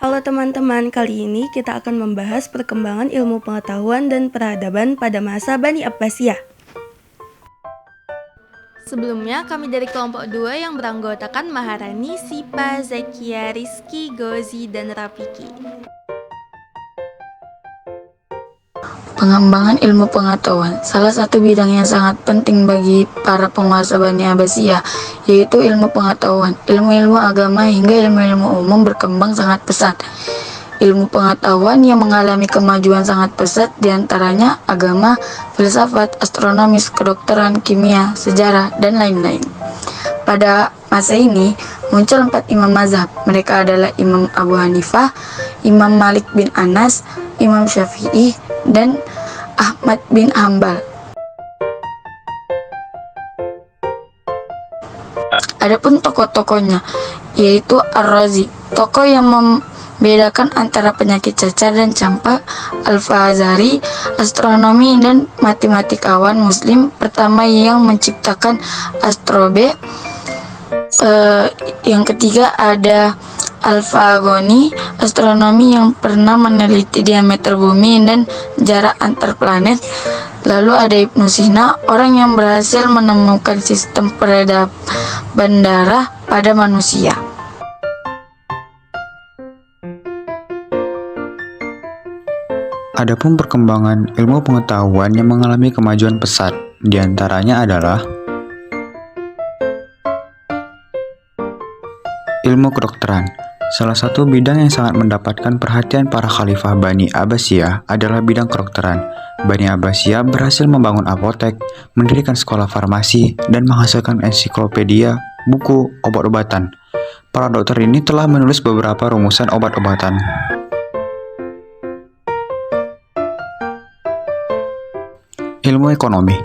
Halo teman-teman, kali ini kita akan membahas perkembangan ilmu pengetahuan dan peradaban pada masa Bani Abbasiyah. Sebelumnya, kami dari kelompok 2 yang beranggotakan Maharani, Sipa, Zakia, Rizky, Gozi, dan Rafiki. Pengembangan ilmu pengetahuan, salah satu bidang yang sangat penting bagi para penguasa Bani Abbasiyah, yaitu ilmu pengetahuan. Ilmu-ilmu agama hingga ilmu-ilmu umum berkembang sangat pesat. Ilmu pengetahuan yang mengalami kemajuan sangat pesat diantaranya agama, filsafat, astronomi, kedokteran, kimia, sejarah, dan lain-lain. Pada masa ini, muncul 4 imam mazhab. Mereka adalah Imam Abu Hanifah, Imam Malik bin Anas, Imam Syafi'i, dan Ahmad bin Hambal. Adapun tokoh-tokohnya, yaitu Ar-Razi, tokoh yang membedakan antara penyakit cacar dan campak, Al-Fazari, astronomi dan matematikawan muslim pertama yang menciptakan astrobe. Yang ketiga ada Al-Fagoni, astronomi yang pernah meneliti diameter bumi dan jarak antar planet. Lalu ada Ibnu Sina, orang yang berhasil menemukan sistem peredaran darah pada manusia. Adapun perkembangan ilmu pengetahuan yang mengalami kemajuan pesat, diantaranya adalah ilmu kedokteran. Salah satu bidang yang sangat mendapatkan perhatian para khalifah Bani Abbasiyah adalah bidang kedokteran. Bani Abbasiyah berhasil membangun apotek, mendirikan sekolah farmasi, dan menghasilkan ensiklopedia buku obat-obatan. Para dokter ini telah menulis beberapa rumusan obat-obatan. Ilmu ekonomi.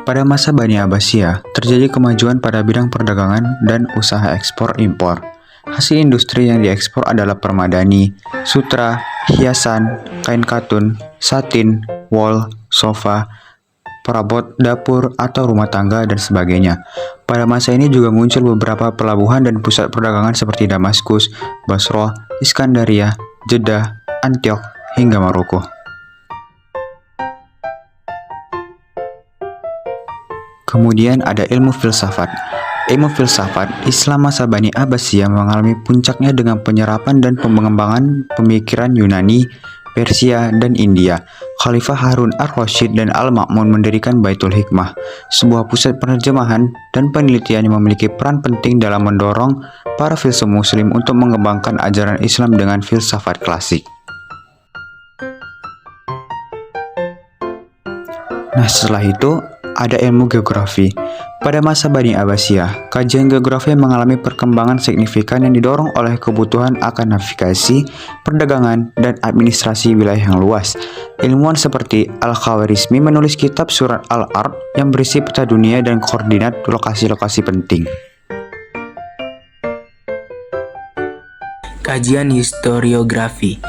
Pada masa Bani Abbasiyah, terjadi kemajuan pada bidang perdagangan dan usaha ekspor-impor. Hasil industri yang diekspor adalah permadani, sutra, hiasan, kain katun, satin, wol, sofa, perabot dapur atau rumah tangga, dan sebagainya. Pada masa ini juga muncul beberapa pelabuhan dan pusat perdagangan seperti Damaskus, Basra, Iskandaria, Jeddah, Antiok, hingga Maroko. Kemudian ada ilmu filsafat. Ilmu filsafat Islam masa Bani Abbasiyah mengalami puncaknya dengan penyerapan dan pengembangan pemikiran Yunani, Persia, dan India. Khalifah Harun ar-Rasyid dan Al-Ma'mun mendirikan Baitul Hikmah, sebuah pusat penerjemahan dan penelitian yang memiliki peran penting dalam mendorong para filsuf muslim untuk mengembangkan ajaran Islam dengan filsafat klasik. Nah, setelah itu ada ilmu geografi. Pada masa Bani Abbasiyah, kajian geografi mengalami perkembangan signifikan yang didorong oleh kebutuhan akan navigasi, perdagangan, dan administrasi wilayah yang luas. Ilmuwan seperti Al-Khawarizmi menulis kitab Surat Al-Ard yang berisi peta dunia dan koordinat lokasi-lokasi penting. Kajian historiografi.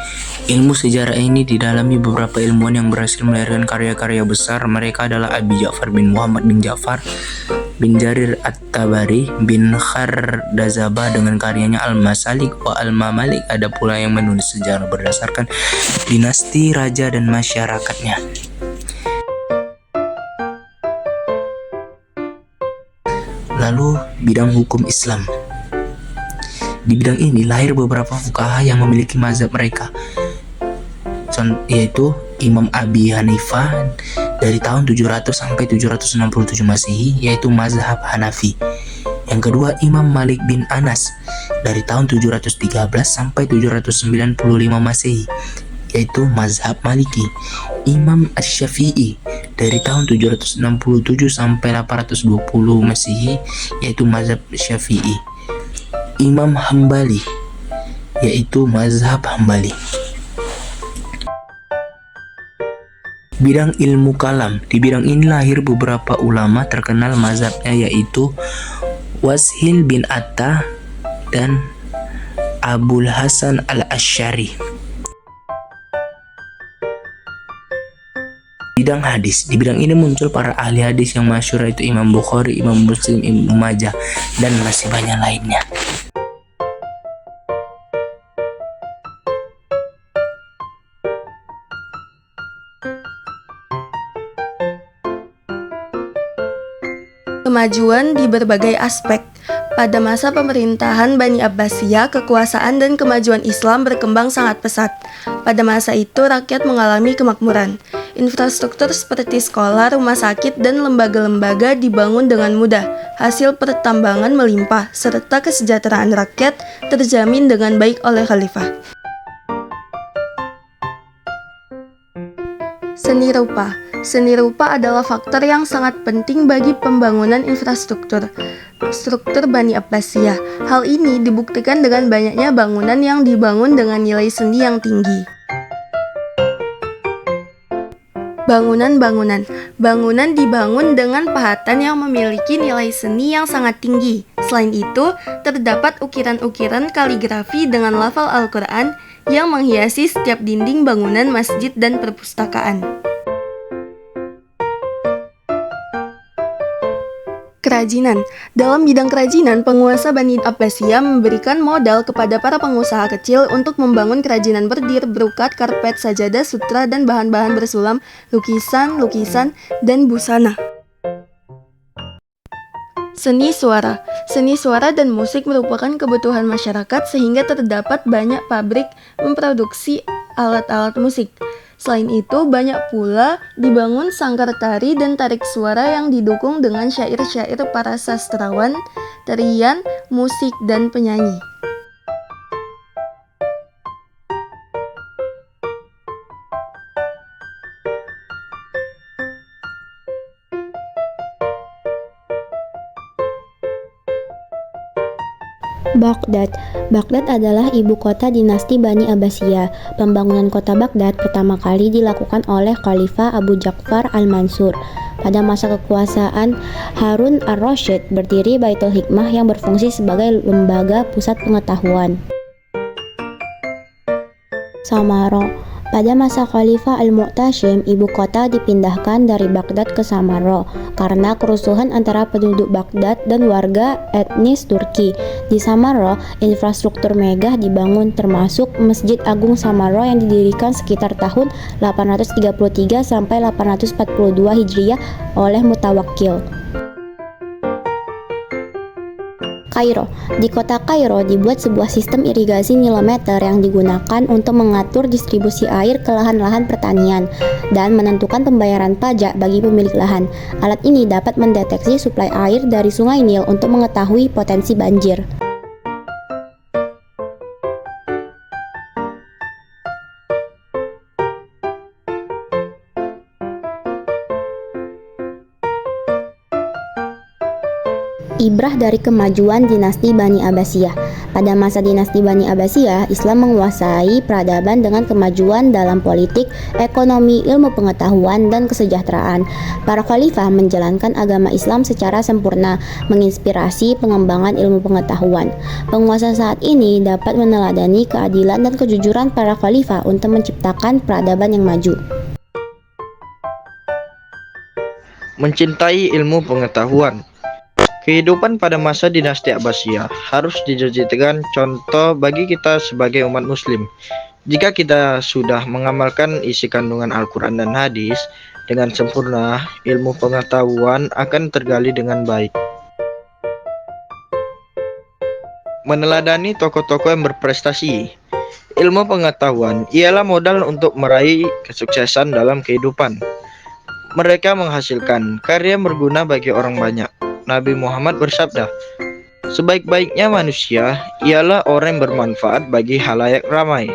Ilmu sejarah ini didalami beberapa ilmuwan yang berhasil melahirkan karya-karya besar. Mereka adalah Abi Ja'far bin Muhammad bin Ja'far bin Jarir At-Tabari bin Khardazabah dengan karyanya Al-Masalik wa Al-Mamalik. Ada pula yang menulis sejarah berdasarkan dinasti raja dan masyarakatnya. Lalu bidang hukum Islam. Di bidang ini lahir beberapa fuqaha yang memiliki mazhab mereka, yaitu Imam Abi Hanifah dari tahun 700 sampai 767 Masehi, yaitu mazhab Hanafi. Yang kedua, Imam Malik bin Anas dari tahun 713 sampai 795 Masehi, yaitu mazhab Maliki. Imam Asy-Syafi'i dari tahun 767 sampai 820 Masehi, yaitu mazhab Syafi'i. Imam Hambali, yaitu mazhab Hambali. Bidang ilmu kalam. Di bidang ini lahir beberapa ulama terkenal mazhabnya, yaitu Washil bin Atta dan Abul Hasan al-Asy'ari. Bidang hadis. Di bidang ini muncul para ahli hadis yang masyhur, yaitu Imam Bukhari, Imam Muslim, Ibnu Majah, dan masih banyak lainnya. kemajuan di berbagai aspek. Pada masa pemerintahan Bani Abbasiyah, kekuasaan dan kemajuan Islam berkembang sangat pesat. Pada masa itu, rakyat mengalami kemakmuran. Infrastruktur seperti sekolah, rumah sakit, dan lembaga-lembaga dibangun dengan mudah. Hasil pertambangan melimpah, serta kesejahteraan rakyat terjamin dengan baik oleh khalifah. Seni rupa. Seni rupa adalah faktor yang sangat penting bagi pembangunan infrastruktur Bani Abbasiyah. Hal ini dibuktikan dengan banyaknya bangunan yang dibangun dengan nilai seni yang tinggi. Bangunan dibangun dengan pahatan yang memiliki nilai seni yang sangat tinggi. Selain itu, terdapat ukiran-ukiran kaligrafi dengan lafal Al-Quran yang menghiasi setiap dinding bangunan masjid dan perpustakaan. Kerajinan. Dalam bidang kerajinan, penguasa Bani Abbasiyah memberikan modal kepada para pengusaha kecil untuk membangun kerajinan berdir, brokat, karpet, sajadah, sutra, dan bahan-bahan bersulam, lukisan, dan busana. Seni suara dan musik merupakan kebutuhan masyarakat sehingga terdapat banyak pabrik memproduksi alat-alat musik. Selain itu, banyak pula dibangun sanggar tari dan tarik suara yang didukung dengan syair-syair para sastrawan, tarian, musik, dan penyanyi. Baghdad adalah ibu kota dinasti Bani Abbasiyah. Pembangunan kota Baghdad pertama kali dilakukan oleh Khalifah Abu Ja'far al-Mansur. Pada masa kekuasaan Harun ar-Rasyid berdiri Baitul Hikmah yang berfungsi sebagai lembaga pusat pengetahuan. Samarra. Pada masa Khalifah Al-Mu'tasim, ibu kota dipindahkan dari Baghdad ke Samarra karena kerusuhan antara penduduk Baghdad dan warga etnis Turki. Di Samarra, infrastruktur megah dibangun termasuk Masjid Agung Samarra yang didirikan sekitar tahun 833 sampai 842 Hijriah oleh Mutawakkil. Kairo. Di kota Kairo dibuat sebuah sistem irigasi nilometer yang digunakan untuk mengatur distribusi air ke lahan-lahan pertanian dan menentukan pembayaran pajak bagi pemilik lahan. Alat ini dapat mendeteksi suplai air dari Sungai Nil untuk mengetahui potensi banjir. Ibrah dari kemajuan dinasti Bani Abbasiyah. Pada masa dinasti Bani Abbasiyah, Islam menguasai peradaban dengan kemajuan dalam politik, ekonomi, ilmu pengetahuan, dan kesejahteraan. Para khalifah menjalankan agama Islam secara sempurna, menginspirasi pengembangan ilmu pengetahuan. Penguasa saat ini dapat meneladani keadilan dan kejujuran para khalifah untuk menciptakan peradaban yang maju. Mencintai ilmu pengetahuan. Kehidupan pada masa dinasti Abbasiyah harus dijadikan contoh bagi kita sebagai umat muslim. Jika kita sudah mengamalkan isi kandungan Al-Quran dan hadis dengan sempurna, ilmu pengetahuan akan tergali dengan baik. Meneladani tokoh-tokoh yang berprestasi. Ilmu pengetahuan ialah modal untuk meraih kesuksesan dalam kehidupan. Mereka menghasilkan karya berguna bagi orang banyak. Nabi Muhammad bersabda, "Sebaik-baiknya manusia ialah orang yang bermanfaat bagi halayak ramai."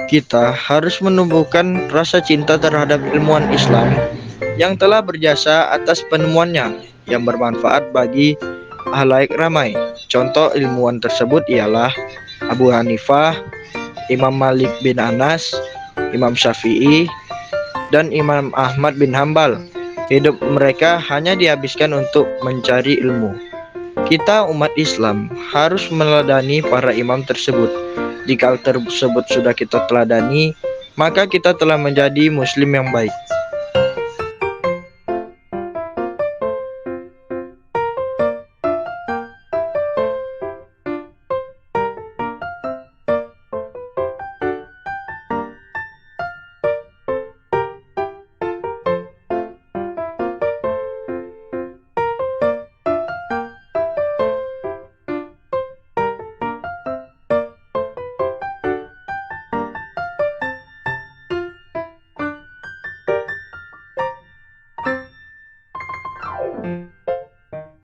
Kita harus menumbuhkan rasa cinta terhadap ilmuwan Islam yang telah berjasa atas penemuannya yang bermanfaat bagi halayak ramai. Contoh ilmuwan tersebut ialah Abu Hanifah, Imam Malik bin Anas, Imam Syafi'i, dan Imam Ahmad bin Hambal. Hidup mereka hanya dihabiskan untuk mencari ilmu. Kita umat Islam harus meneladani para imam tersebut. Jika hal tersebut sudah kita teladani, maka kita telah menjadi muslim yang baik.